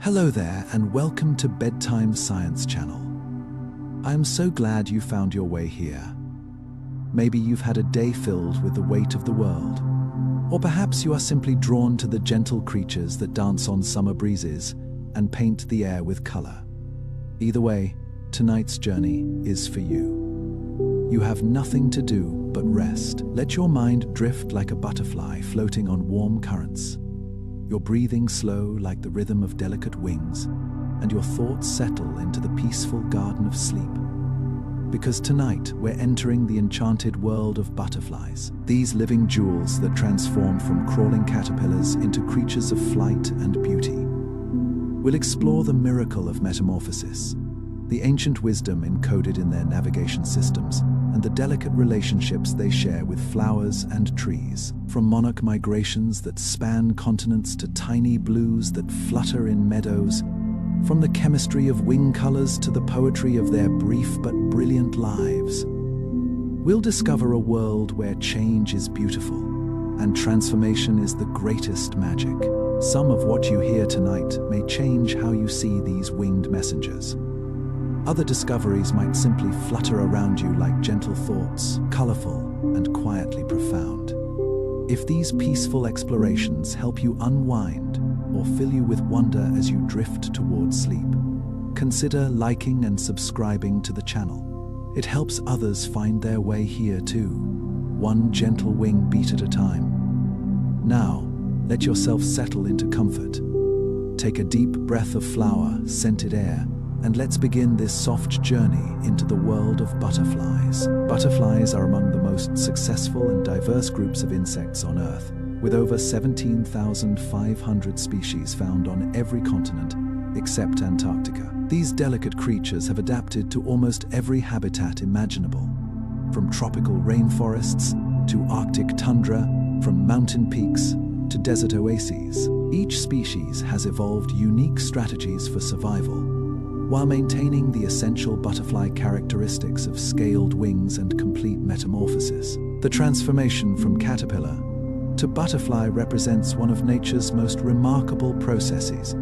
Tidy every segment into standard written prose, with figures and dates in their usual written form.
Hello there and welcome to Bedtime Science Channel. I am so glad you found your way here. Maybe you've had a day filled with the weight of the world, or perhaps you are simply drawn to the gentle creatures that dance on summer breezes and paint the air with color. Either way, tonight's journey is for you. You have nothing to do but rest. Let your mind drift like a butterfly floating on warm currents. Your breathing slow like the rhythm of delicate wings, and your thoughts settle into the peaceful garden of sleep. Because tonight we're entering the enchanted world of butterflies, these living jewels that transform from crawling caterpillars into creatures of flight and beauty. We'll explore the miracle of metamorphosis, the ancient wisdom encoded in their navigation systems, and the delicate relationships they share with flowers and trees. From monarch migrations that span continents to tiny blues that flutter in meadows, from the chemistry of wing colors to the poetry of their brief but brilliant lives. We'll discover a world where change is beautiful and transformation is the greatest magic. Some of what you hear tonight may change how you see these winged messengers. Other discoveries might simply flutter around you like gentle thoughts, colorful and quietly profound. If these peaceful explorations help you unwind or fill you with wonder as you drift towards sleep, consider liking and subscribing to the channel. It helps others find their way here too, one gentle wing beat at a time. Now, let yourself settle into comfort. Take a deep breath of flower-scented air, and let's begin this soft journey into the world of butterflies. Butterflies are among the most successful and diverse groups of insects on Earth, with over 17,500 species found on every continent except Antarctica. These delicate creatures have adapted to almost every habitat imaginable, from tropical rainforests to Arctic tundra, from mountain peaks to desert oases. Each species has evolved unique strategies for survival, while maintaining the essential butterfly characteristics of scaled wings and complete metamorphosis. The transformation from caterpillar to butterfly represents one of nature's most remarkable processes,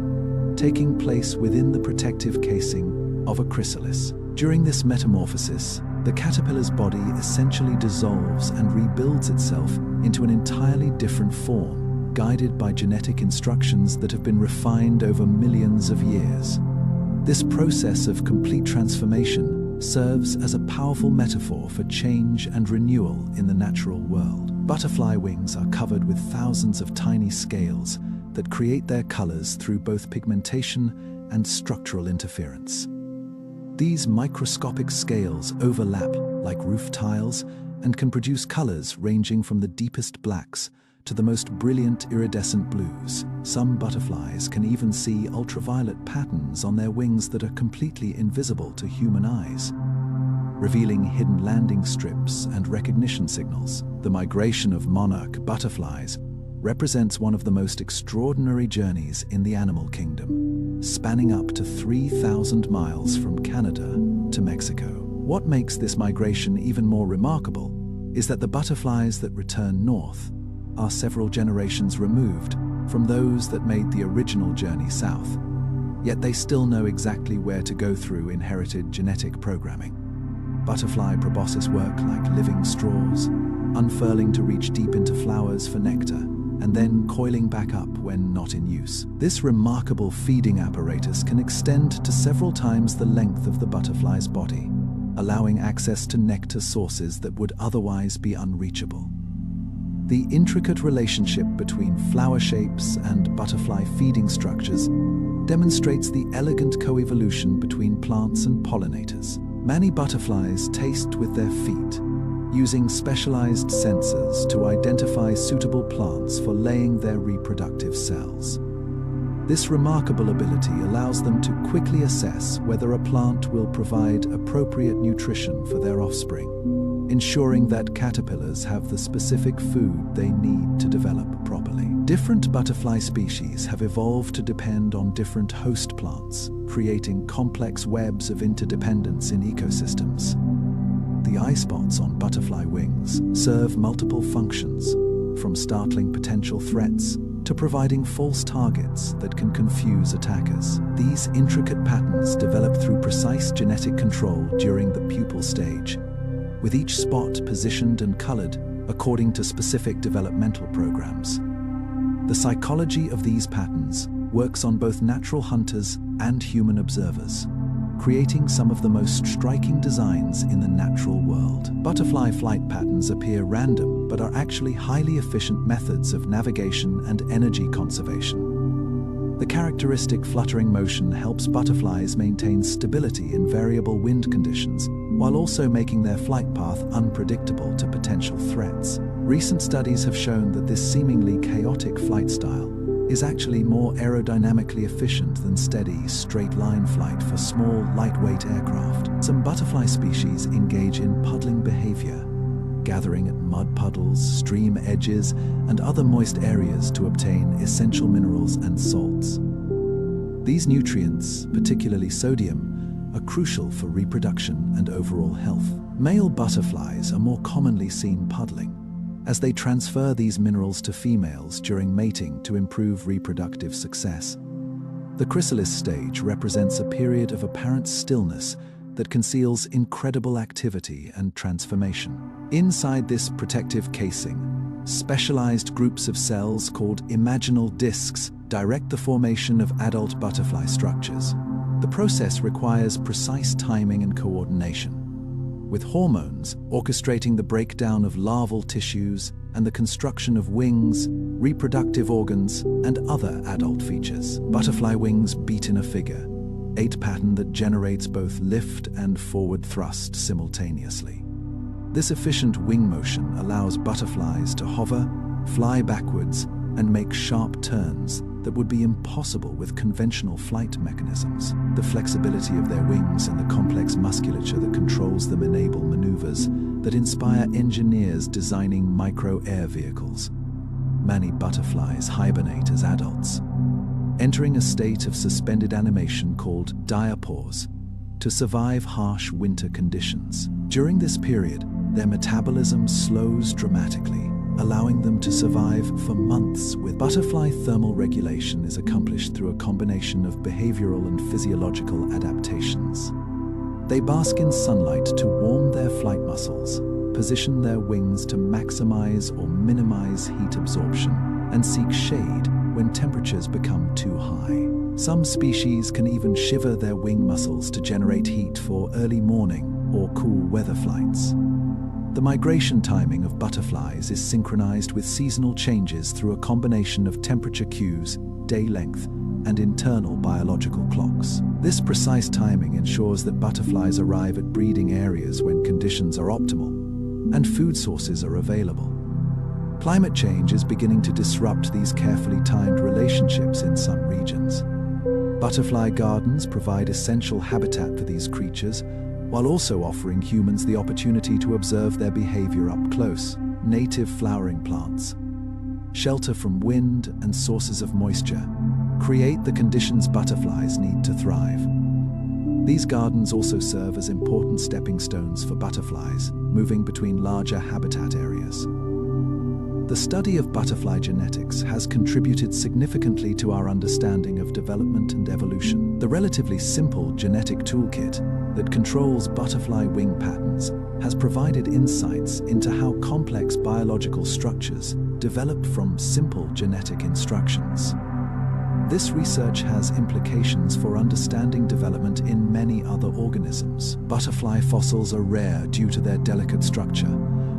taking place within the protective casing of a chrysalis. During this metamorphosis, the caterpillar's body essentially dissolves and rebuilds itself into an entirely different form, guided by genetic instructions that have been refined over millions of years. This process of complete transformation serves as a powerful metaphor for change and renewal in the natural world. Butterfly wings are covered with thousands of tiny scales that create their colors through both pigmentation and structural interference. These microscopic scales overlap like roof tiles and can produce colors ranging from the deepest blacks to the most brilliant iridescent blues. Some butterflies can even see ultraviolet patterns on their wings that are completely invisible to human eyes, revealing hidden landing strips and recognition signals. The migration of monarch butterflies represents one of the most extraordinary journeys in the animal kingdom, spanning up to 3,000 miles from Canada to Mexico. What makes this migration even more remarkable is that the butterflies that return north are several generations removed from those that made the original journey south, yet they still know exactly where to go through inherited genetic programming. Butterfly proboscis work like living straws, unfurling to reach deep into flowers for nectar, and then coiling back up when not in use. This remarkable feeding apparatus can extend to several times the length of the butterfly's body, allowing access to nectar sources that would otherwise be unreachable. The intricate relationship between flower shapes and butterfly feeding structures demonstrates the elegant coevolution between plants and pollinators. Many butterflies taste with their feet, using specialized sensors to identify suitable plants for laying their reproductive cells. This remarkable ability allows them to quickly assess whether a plant will provide appropriate nutrition for their offspring, ensuring that caterpillars have the specific food they need to develop properly. Different butterfly species have evolved to depend on different host plants, creating complex webs of interdependence in ecosystems. The eye spots on butterfly wings serve multiple functions, from startling potential threats to providing false targets that can confuse attackers. These intricate patterns develop through precise genetic control during the pupal stage, with each spot positioned and colored according to specific developmental programs. The psychology of these patterns works on both natural hunters and human observers, creating some of the most striking designs in the natural world. Butterfly flight patterns appear random, but are actually highly efficient methods of navigation and energy conservation. The characteristic fluttering motion helps butterflies maintain stability in variable wind conditions, while also making their flight path unpredictable to potential threats. Recent studies have shown that this seemingly chaotic flight style is actually more aerodynamically efficient than steady, straight-line flight for small, lightweight aircraft. Some butterfly species engage in puddling behavior, gathering at mud puddles, stream edges, and other moist areas to obtain essential minerals and salts. These nutrients, particularly sodium, are crucial for reproduction and overall health. Male butterflies are more commonly seen puddling, as they transfer these minerals to females during mating to improve reproductive success. The chrysalis stage represents a period of apparent stillness that conceals incredible activity and transformation. Inside this protective casing, specialized groups of cells called imaginal discs direct the formation of adult butterfly structures. The process requires precise timing and coordination, with hormones orchestrating the breakdown of larval tissues and the construction of wings, reproductive organs, and other adult features. Butterfly wings beat in a figure 8 pattern that generates both lift and forward thrust simultaneously. This efficient wing motion allows butterflies to hover, fly backwards, and make sharp turns that would be impossible with conventional flight mechanisms. The flexibility of their wings and the complex musculature that controls them enable maneuvers that inspire engineers designing micro-air vehicles. Many butterflies hibernate as adults, entering a state of suspended animation called diapause to survive harsh winter conditions. During this period, their metabolism slows dramatically, allowing them to survive for months. With butterfly thermal regulation is accomplished through a combination of behavioral and physiological adaptations. They bask in sunlight to warm their flight muscles, position their wings to maximize or minimize heat absorption, and seek shade when temperatures become too high. Some species can even shiver their wing muscles to generate heat for early morning or cool weather flights. The migration timing of butterflies is synchronized with seasonal changes through a combination of temperature cues, day length, and internal biological clocks. This precise timing ensures that butterflies arrive at breeding areas when conditions are optimal and food sources are available. Climate change is beginning to disrupt these carefully timed relationships in some regions. Butterfly gardens provide essential habitat for these creatures, while also offering humans the opportunity to observe their behavior up close. Native flowering plants, shelter from wind and sources of moisture, create the conditions butterflies need to thrive. These gardens also serve as important stepping stones for butterflies, moving between larger habitat areas. The study of butterfly genetics has contributed significantly to our understanding of development and evolution. The relatively simple genetic toolkit that controls butterfly wing patterns has provided insights into how complex biological structures develop from simple genetic instructions. This research has implications for understanding development in many other organisms. Butterfly fossils are rare due to their delicate structure,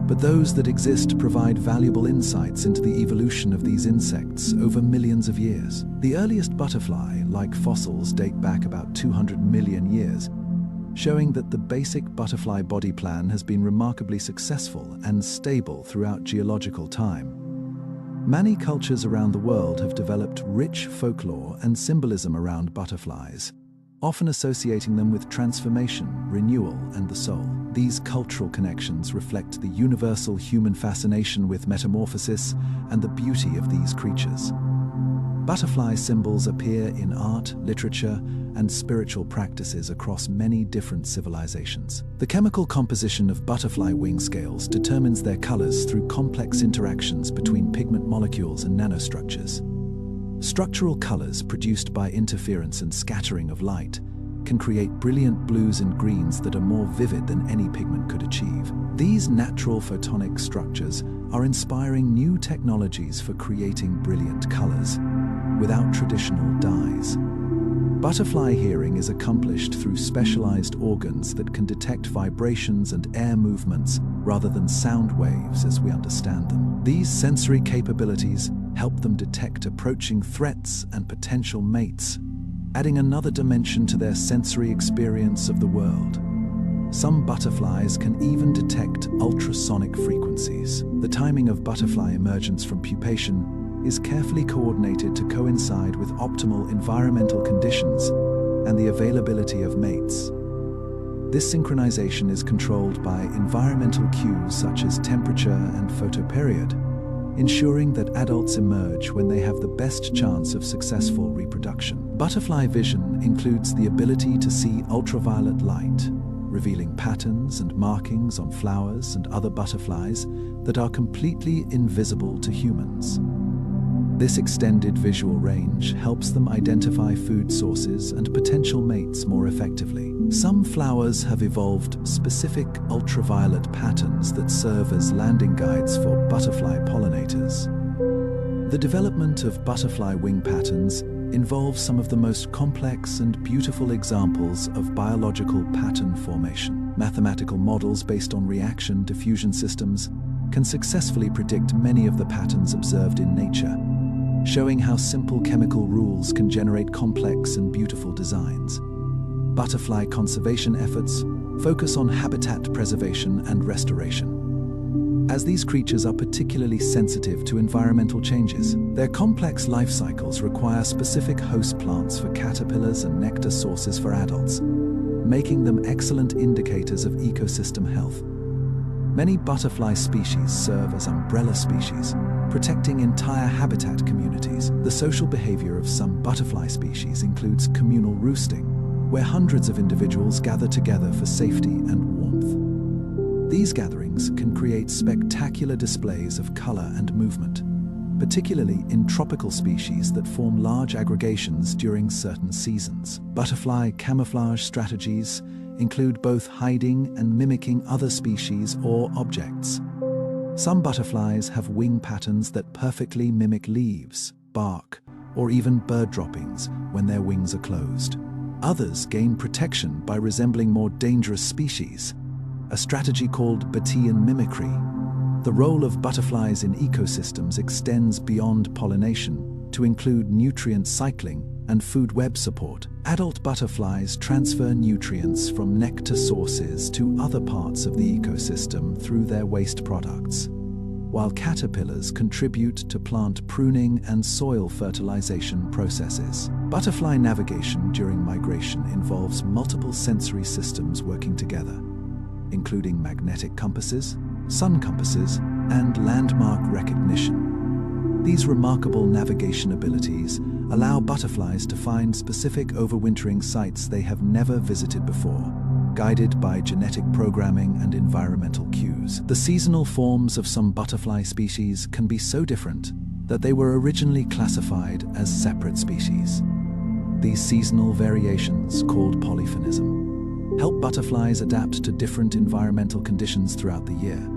but those that exist provide valuable insights into the evolution of these insects over millions of years. The earliest butterfly-like fossils date back about 200 million years, showing that the basic butterfly body plan has been remarkably successful and stable throughout geological time. Many cultures around the world have developed rich folklore and symbolism around butterflies, often associating them with transformation, renewal, and the soul. These cultural connections reflect the universal human fascination with metamorphosis and the beauty of these creatures. Butterfly symbols appear in art, literature, and spiritual practices across many different civilizations. The chemical composition of butterfly wing scales determines their colors through complex interactions between pigment molecules and nanostructures. Structural colors produced by interference and scattering of light can create brilliant blues and greens that are more vivid than any pigment could achieve. These natural photonic structures are inspiring new technologies for creating brilliant colors without traditional dyes. Butterfly hearing is accomplished through specialized organs that can detect vibrations and air movements rather than sound waves as we understand them. These sensory capabilities help them detect approaching threats and potential mates, adding another dimension to their sensory experience of the world. Some butterflies can even detect ultrasonic frequencies. The timing of butterfly emergence from pupation is carefully coordinated to coincide with optimal environmental conditions and the availability of mates. This synchronization is controlled by environmental cues such as temperature and photoperiod, ensuring that adults emerge when they have the best chance of successful reproduction. Butterfly vision includes the ability to see ultraviolet light, revealing patterns and markings on flowers and other butterflies that are completely invisible to humans. This extended visual range helps them identify food sources and potential mates more effectively. Some flowers have evolved specific ultraviolet patterns that serve as landing guides for butterfly pollinators. The development of butterfly wing patterns involves some of the most complex and beautiful examples of biological pattern formation. Mathematical models based on reaction diffusion systems can successfully predict many of the patterns observed in nature, showing how simple chemical rules can generate complex and beautiful designs. Butterfly conservation efforts focus on habitat preservation and restoration, as these creatures are particularly sensitive to environmental changes. Their complex life cycles require specific host plants for caterpillars and nectar sources for adults, making them excellent indicators of ecosystem health. Many butterfly species serve as umbrella species, protecting entire habitat communities. The social behavior of some butterfly species includes communal roosting, where hundreds of individuals gather together for safety and warmth. These gatherings can create spectacular displays of color and movement, particularly in tropical species that form large aggregations during certain seasons. Butterfly camouflage strategies include both hiding and mimicking other species or objects. Some butterflies have wing patterns that perfectly mimic leaves, bark, or even bird droppings when their wings are closed. Others gain protection by resembling more dangerous species, a strategy called Battian mimicry. The role of butterflies in ecosystems extends beyond pollination to include nutrient cycling and food web support. Adult butterflies transfer nutrients from nectar sources to other parts of the ecosystem through their waste products, while caterpillars contribute to plant pruning and soil fertilization processes. Butterfly navigation during migration involves multiple sensory systems working together, including magnetic compasses, sun compasses, and landmark recognition. These remarkable navigation abilities allow butterflies to find specific overwintering sites they have never visited before, guided by genetic programming and environmental cues. The seasonal forms of some butterfly species can be so different that they were originally classified as separate species. These seasonal variations, called polyphonism, help butterflies adapt to different environmental conditions throughout the year.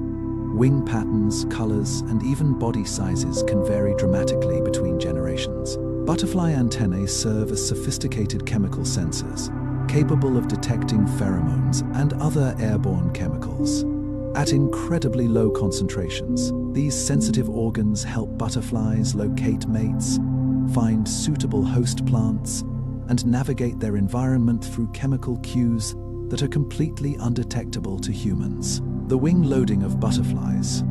Wing patterns, colors, and even body sizes can vary dramatically between generations. Butterfly antennae serve as sophisticated chemical sensors, capable of detecting pheromones and other airborne chemicals. At incredibly low concentrations, these sensitive organs help butterflies locate mates, find suitable host plants, and navigate their environment through chemical cues that are completely undetectable to humans. The wing loading of butterflies,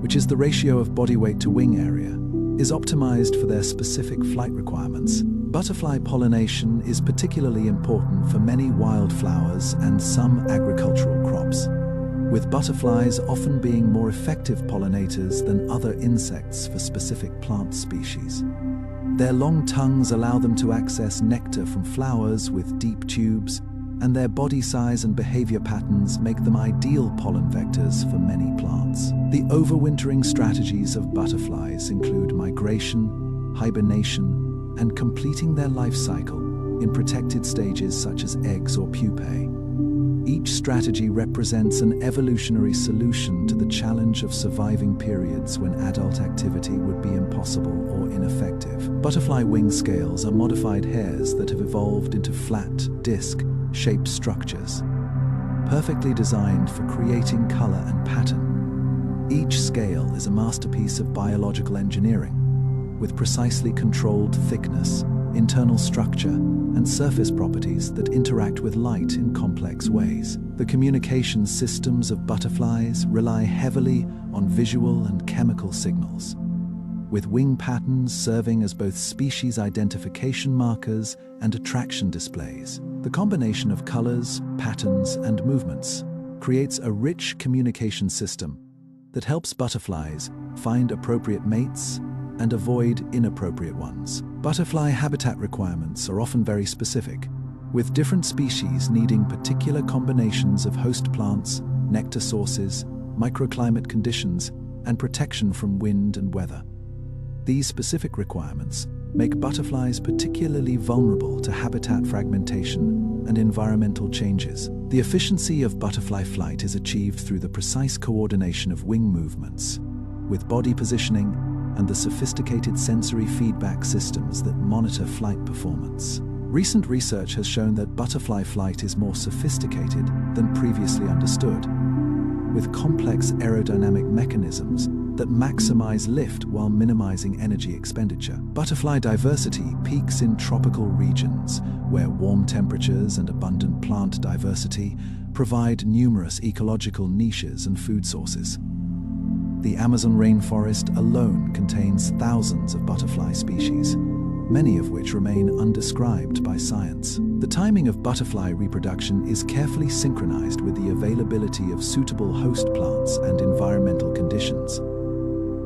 which is the ratio of body weight to wing area, is optimized for their specific flight requirements. Butterfly pollination is particularly important for many wildflowers and some agricultural crops, with butterflies often being more effective pollinators than other insects for specific plant species. Their long tongues allow them to access nectar from flowers with deep tubes, and their body size and behavior patterns make them ideal pollen vectors for many plants. The overwintering strategies of butterflies include migration, hibernation, and completing their life cycle in protected stages such as eggs or pupae. Each strategy represents an evolutionary solution to the challenge of surviving periods when adult activity would be impossible or ineffective. Butterfly wing scales are modified hairs that have evolved into flat, disc-shaped structures, perfectly designed for creating color and pattern. Each scale is a masterpiece of biological engineering, with precisely controlled thickness, internal structure, and surface properties that interact with light in complex ways. The communication systems of butterflies rely heavily on visual and chemical signals, with wing patterns serving as both species identification markers and attraction displays. The combination of colors, patterns, and movements creates a rich communication system that helps butterflies find appropriate mates and avoid inappropriate ones. Butterfly habitat requirements are often very specific, with different species needing particular combinations of host plants, nectar sources, microclimate conditions, and protection from wind and weather. These specific requirements make butterflies particularly vulnerable to habitat fragmentation and environmental changes. The efficiency of butterfly flight is achieved through the precise coordination of wing movements, with body positioning and the sophisticated sensory feedback systems that monitor flight performance. Recent research has shown that butterfly flight is more sophisticated than previously understood, with complex aerodynamic mechanisms that maximize lift while minimizing energy expenditure. Butterfly diversity peaks in tropical regions, where warm temperatures and abundant plant diversity provide numerous ecological niches and food sources. The Amazon rainforest alone contains thousands of butterfly species, many of which remain undescribed by science. The timing of butterfly reproduction is carefully synchronized with the availability of suitable host plants and environmental conditions.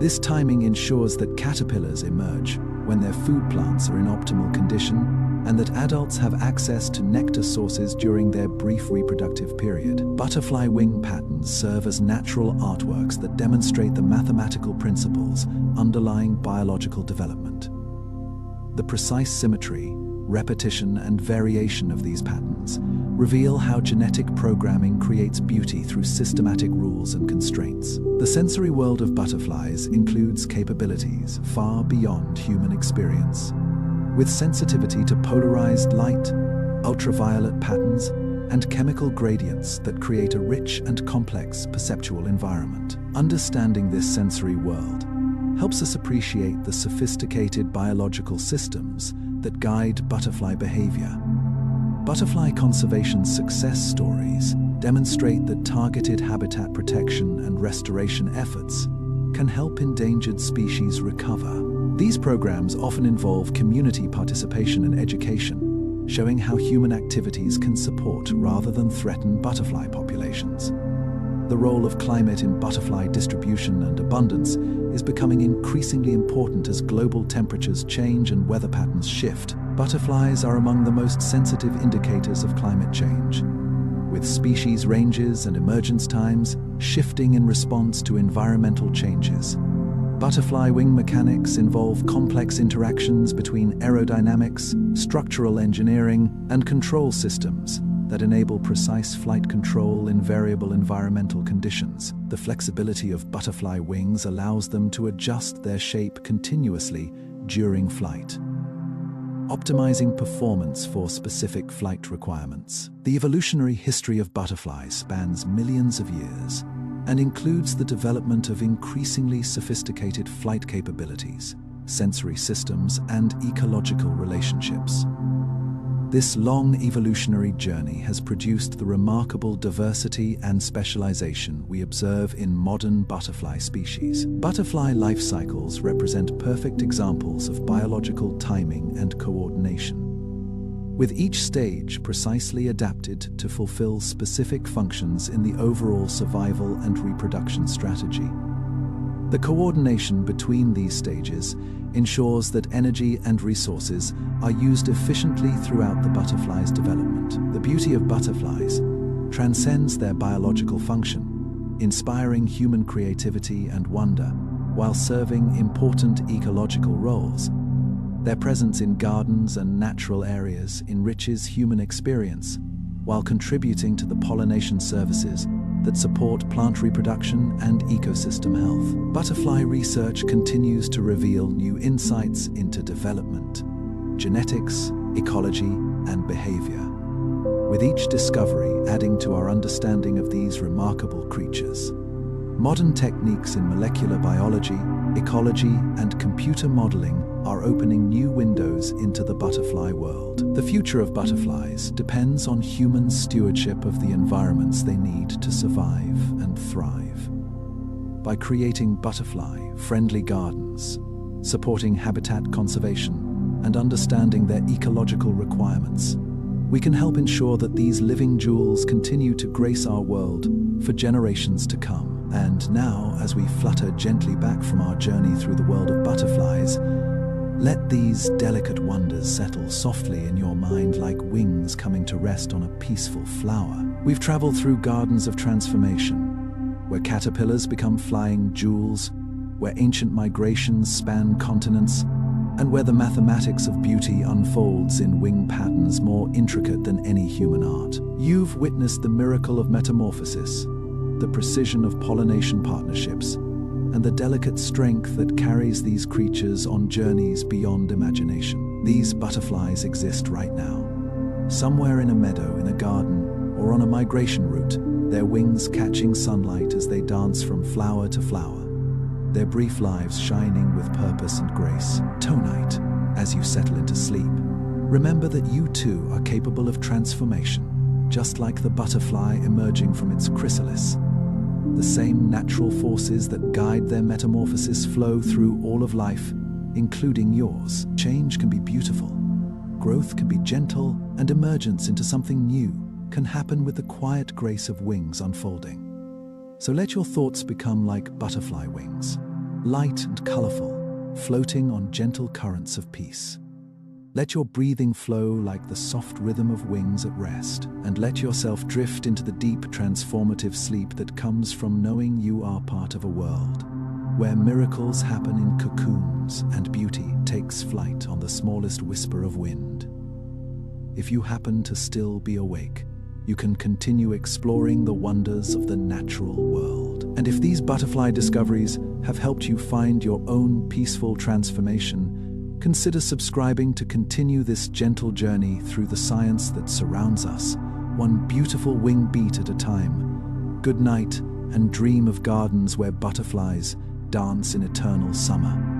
This timing ensures that caterpillars emerge when their food plants are in optimal condition and that adults have access to nectar sources during their brief reproductive period. Butterfly wing patterns serve as natural artworks that demonstrate the mathematical principles underlying biological development. The precise symmetry, repetition, and variation of these patterns reveal how genetic programming creates beauty through systematic rules and constraints. The sensory world of butterflies includes capabilities far beyond human experience, with sensitivity to polarized light, ultraviolet patterns, and chemical gradients that create a rich and complex perceptual environment. Understanding this sensory world helps us appreciate the sophisticated biological systems that guide butterfly behavior. Butterfly conservation success stories demonstrate that targeted habitat protection and restoration efforts can help endangered species recover. These programs often involve community participation and education, showing how human activities can support rather than threaten butterfly populations. The role of climate in butterfly distribution and abundance is becoming increasingly important as global temperatures change and weather patterns shift. Butterflies are among the most sensitive indicators of climate change, with species ranges and emergence times shifting in response to environmental changes. Butterfly wing mechanics involve complex interactions between aerodynamics, structural engineering, and control systems that enable precise flight control in variable environmental conditions. The flexibility of butterfly wings allows them to adjust their shape continuously during flight, optimizing performance for specific flight requirements. The evolutionary history of butterflies spans millions of years and includes the development of increasingly sophisticated flight capabilities, sensory systems, and ecological relationships. This long evolutionary journey has produced the remarkable diversity and specialization we observe in modern butterfly species. Butterfly life cycles represent perfect examples of biological timing and coordination, with each stage precisely adapted to fulfill specific functions in the overall survival and reproduction strategy. The coordination between these stages ensures that energy and resources are used efficiently throughout the butterfly's development. The beauty of butterflies transcends their biological function, inspiring human creativity and wonder while serving important ecological roles. Their presence in gardens and natural areas enriches human experience while contributing to the pollination services that support plant reproduction and ecosystem health. Butterfly research continues to reveal new insights into development, genetics, ecology, and behavior, with each discovery adding to our understanding of these remarkable creatures. Modern techniques in molecular biology, ecology, and computer modeling are opening new windows into the butterfly world. The future of butterflies depends on human stewardship of the environments they need to survive and thrive. By creating butterfly-friendly gardens, supporting habitat conservation, and understanding their ecological requirements, we can help ensure that these living jewels continue to grace our world for generations to come. And now, as we flutter gently back from our journey through the world of butterflies, let these delicate wonders settle softly in your mind like wings coming to rest on a peaceful flower. We've traveled through gardens of transformation, where caterpillars become flying jewels, where ancient migrations span continents, and where the mathematics of beauty unfolds in wing patterns more intricate than any human art. You've witnessed the miracle of metamorphosis, the precision of pollination partnerships, and the delicate strength that carries these creatures on journeys beyond imagination. These butterflies exist right now, somewhere in a meadow, in a garden, or on a migration route, their wings catching sunlight as they dance from flower to flower, their brief lives shining with purpose and grace. Tonight, as you settle into sleep, remember that you too are capable of transformation, just like the butterfly emerging from its chrysalis. The same natural forces that guide their metamorphosis flow through all of life, including yours. Change can be beautiful, growth can be gentle, and emergence into something new can happen with the quiet grace of wings unfolding. So let your thoughts become like butterfly wings, light and colorful, floating on gentle currents of peace. Let your breathing flow like the soft rhythm of wings at rest, and let yourself drift into the deep, transformative sleep that comes from knowing you are part of a world where miracles happen in cocoons and beauty takes flight on the smallest whisper of wind. If you happen to still be awake, you can continue exploring the wonders of the natural world. And if these butterfly discoveries have helped you find your own peaceful transformation, consider subscribing to continue this gentle journey through the science that surrounds us, one beautiful wing beat at a time. Good night, and dream of gardens where butterflies dance in eternal summer.